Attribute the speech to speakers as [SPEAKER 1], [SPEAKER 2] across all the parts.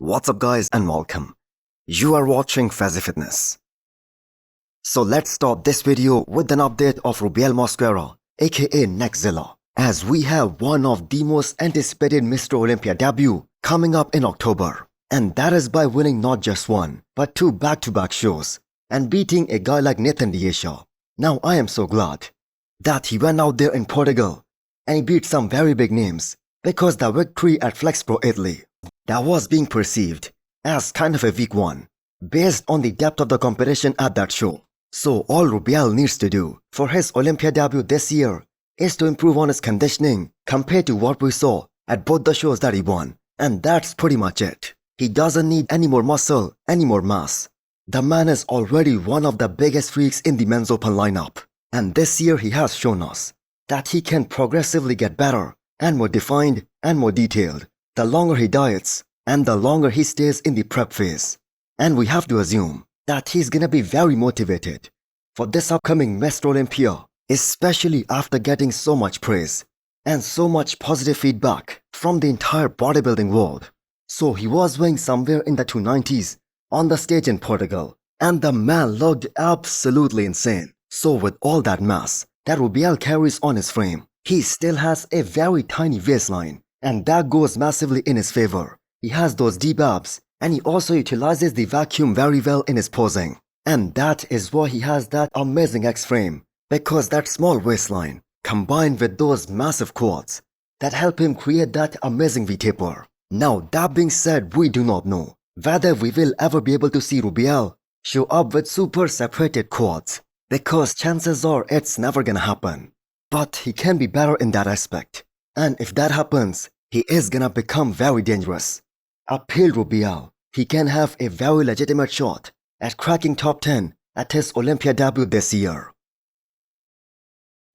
[SPEAKER 1] What's up guys and welcome. You are watching Fazi Fitness. So let's start this video with an update of Rubiel Moscara aka Neckzilla, as we have one of the most anticipated Mr. Olympia debut coming up in October. And that is by winning not just one, but two back-to-back shows and beating a guy like Nathan Diasha. Now I am so glad that he went out there in Portugal and he beat some very big names, because the victory at Flex Pro Italy that was being perceived as kind of a weak one based on the depth of the competition at that show. So all Rubiel needs to do for his Olympia debut this year is to improve on his conditioning compared to what we saw at both the shows that he won. And that's pretty much it. He doesn't need any more muscle, any more mass. The man is already one of the biggest freaks in the men's open lineup. And this year he has shown us that he can progressively get better and more defined and more detailed the longer he diets and the longer he stays in the prep phase. And we have to assume that he's gonna be very motivated for this upcoming Mr. Olympia, especially after getting so much praise and so much positive feedback from the entire bodybuilding world. So he was weighing somewhere in the 290s on the stage in Portugal, and the man looked absolutely insane. So with all that mass that Rubiel carries on his frame, he still has a very tiny waistline, and that goes massively in his favor. He has those deep abs, and he also utilizes the vacuum very well in his posing. And that is why he has that amazing X-frame, because that small waistline combined with those massive quads that help him create that amazing V-taper. Now that being said, we do not know whether we will ever be able to see Rubiel show up with super separated quads, because chances are it's never gonna happen. But he can be better in that aspect. And if that happens, he is gonna become very dangerous. A pale Rubiel, he can have a very legitimate shot at cracking top 10 at his Olympia debut this year.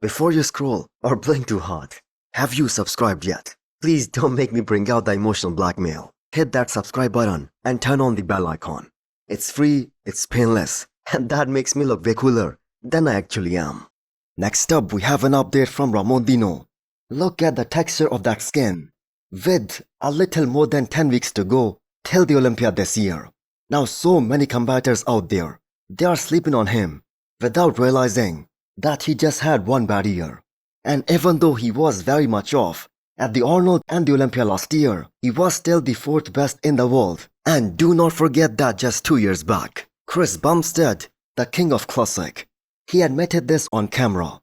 [SPEAKER 1] Before you scroll or blink too hard, have you subscribed yet? Please don't make me bring out the emotional blackmail. Hit that subscribe button and turn on the bell icon. It's free, it's painless, and that makes me look way cooler than I actually am. Next up, we have an update from Ramondino. Look at the texture of that skin. With a little more than 10 weeks to go till the Olympia this year. Now so many combatants out there, they are sleeping on him without realizing that he just had one bad year. And even though he was very much off at the Arnold and the Olympia last year, he was still the 4th best in the world. And do not forget that just 2 years back, Chris Bumstead, the king of classic, he admitted this on camera,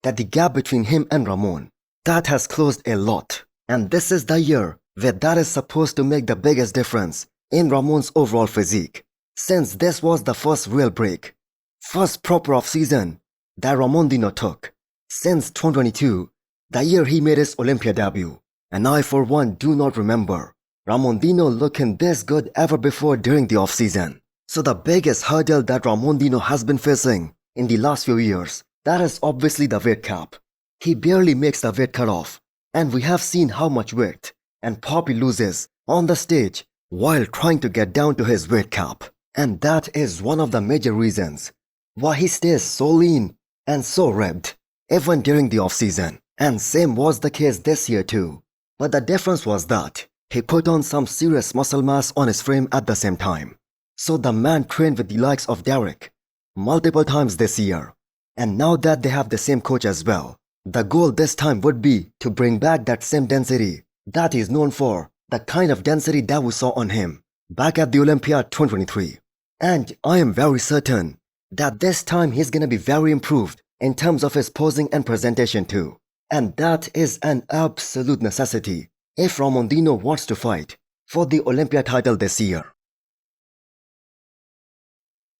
[SPEAKER 1] that the gap between him and Ramon, that has closed a lot. And this is the year where that is supposed to make the biggest difference in Ramon's overall physique, since this was the first real break, first proper off-season that Ramondino took since 2022, the year he made his Olympia debut. And I for one do not remember Ramondino looking this good ever before during the off-season. So the biggest hurdle that Ramondino has been facing in the last few years, that is obviously the weight cap. He barely makes the weight cutoff, and we have seen how much weight and pop he loses on the stage while trying to get down to his weight cap. And that is one of the major reasons why he stays so lean and so ripped even during the off-season. And same was the case this year too. But the difference was that he put on some serious muscle mass on his frame at the same time. So the man trained with the likes of Derek multiple times this year. And now that they have the same coach as well, the goal this time would be to bring back that same density that he's known for, the kind of density that we saw on him back at the Olympia 2023. And I am very certain that this time he's gonna be very improved in terms of his posing and presentation too. And that is an absolute necessity if Ramondino wants to fight for the Olympia title this year.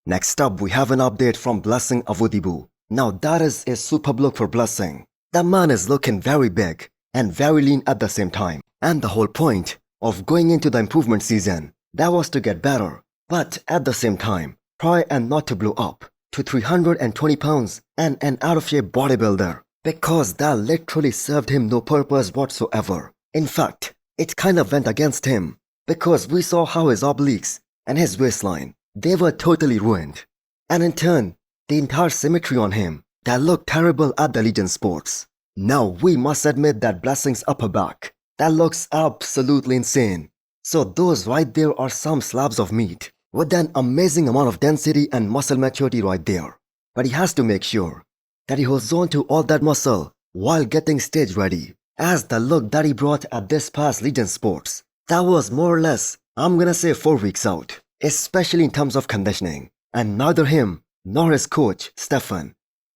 [SPEAKER 1] Next up, we have an update from Blessing Awodibu. Now that is a superb look for Blessing. The man is looking very big and very lean at the same time. And the whole point of going into the improvement season, that was to get better, but at the same time, try and not to blow up to 320 pounds and an out-of-shape bodybuilder, because that literally served him no purpose whatsoever. In fact, it kind of went against him, because we saw how his obliques and his waistline, they were totally ruined. And in turn, the entire symmetry on him, that looked terrible at the Legion Sports. Now we must admit that Blessing's upper back, that looks absolutely insane. So those right there are some slabs of meat with an amazing amount of density and muscle maturity right there. But he has to make sure that he holds on to all that muscle while getting stage ready. As the look that he brought at this past Legend Sports, that was more or less, I'm gonna say 4 weeks out, especially in terms of conditioning. And neither him nor his coach, Stefan,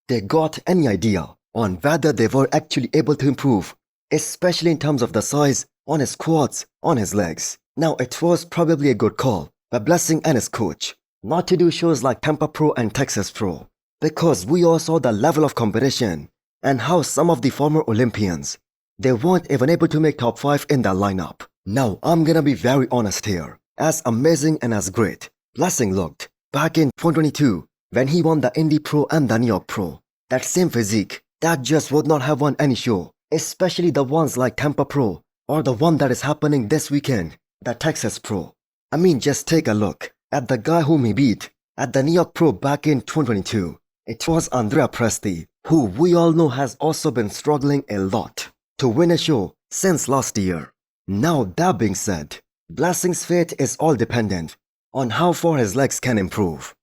[SPEAKER 1] they got any idea on whether they were actually able to improve, especially in terms of the size on his quads, on his legs. Now it was probably a good call by Blessing and his coach not to do shows like Tampa Pro and Texas Pro, because we all saw the level of competition and how some of the former Olympians, they weren't even able to make top 5 in that lineup. Now I'm gonna be very honest here, as amazing and as great Blessing looked back in 2022 when he won the Indy Pro and the New York Pro, that same physique, that just would not have won any show, especially the ones like Tampa Pro or the one that is happening this weekend, the Texas Pro. I mean, just take a look at the guy whom he beat at the New York Pro back in 2022. It was Andrea Presti, who we all know has also been struggling a lot to win a show since last year. Now that being said, Blessing's fate is all dependent on how far his legs can improve.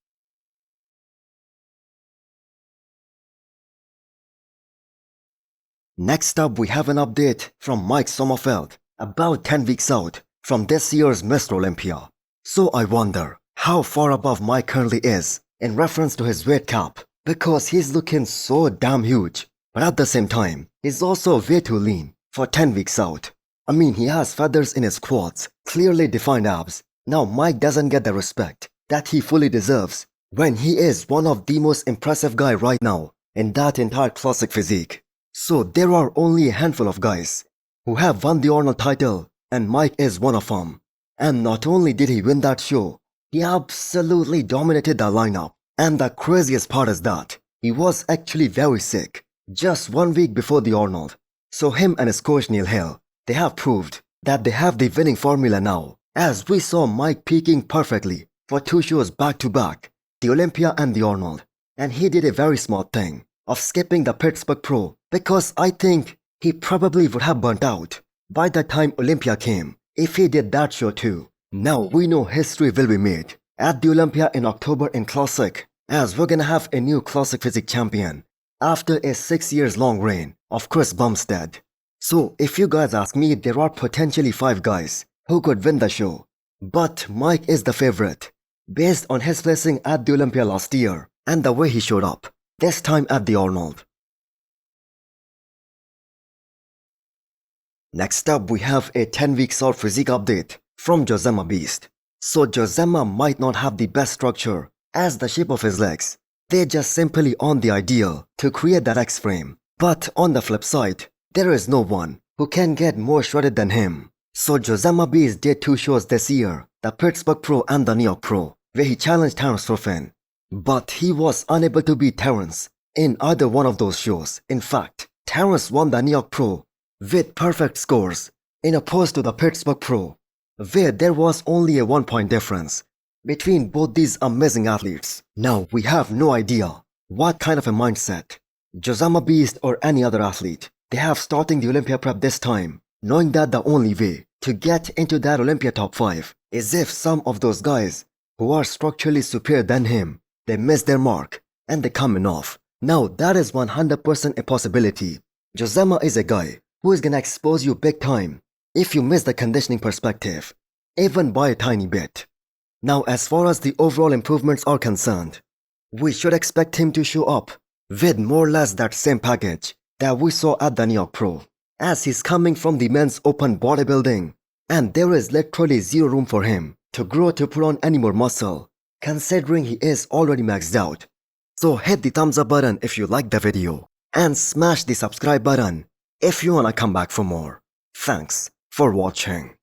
[SPEAKER 1] Next up, we have an update from Mike Sommerfeld, about 10 weeks out from this year's Mr. Olympia. So I wonder how far above Mike currently is in reference to his weight cap, because he's looking so damn huge, but at the same time, he's also way too lean for 10 weeks out. I mean, he has feathers in his quads, clearly defined abs. Now Mike doesn't get the respect that he fully deserves when he is one of the most impressive guy right now in that entire classic physique. So there are only a handful of guys who have won the Arnold title, and Mike is one of them. And not only did he win that show, he absolutely dominated the lineup. And the craziest part is that he was actually very sick just 1 week before the Arnold. So him and his coach Neil Hill, they have proved that they have the winning formula now, as we saw Mike peaking perfectly for 2 shows back to back, the Olympia and the Arnold. And he did a very smart thing of skipping the Pittsburgh Pro, because I think he probably would have burnt out by the time Olympia came if he did that show too. Now we know history will be made at the Olympia in October in Classic, as we're gonna have a new Classic Physique champion after a 6 years long reign of Chris Bumstead. So if you guys ask me, there are potentially 5 guys who could win the show, but Mike is the favorite based on his placing at the Olympia last year and the way he showed up this time at the Arnold. Next up, we have a 10 weeks out physique update from Josema Beast. So Josema might not have the best structure as the shape of his legs. They're just simply on the ideal to create that X-frame. But on the flip side, there is no one who can get more shredded than him. So Josema Beast did 2 shows this year, the Pittsburgh Pro and the New York Pro, where he challenged Terence Ruffin. But he was unable to beat Terence in either one of those shows. In fact, Terence won the New York Pro with perfect scores, in opposed to the Pittsburgh Pro, where there was only a 1-point difference between both these amazing athletes. Now we have no idea what kind of a mindset Josema Beast or any other athlete they have starting the Olympia prep this time, knowing that the only way to get into that Olympia top 5 is if some of those guys who are structurally superior than him, they miss their mark and they coming off. Now that is 100% a possibility. Josema is a guy who is gonna expose you big time if you miss the conditioning perspective, even by a tiny bit. Now as far as the overall improvements are concerned, we should expect him to show up with more or less that same package that we saw at the New York Pro, as he's coming from the men's open bodybuilding, and there is literally zero room for him to grow to put on any more muscle, considering he is already maxed out. So hit the thumbs up button if you liked the video, and smash the subscribe button if you wanna come back for more. Thanks for watching.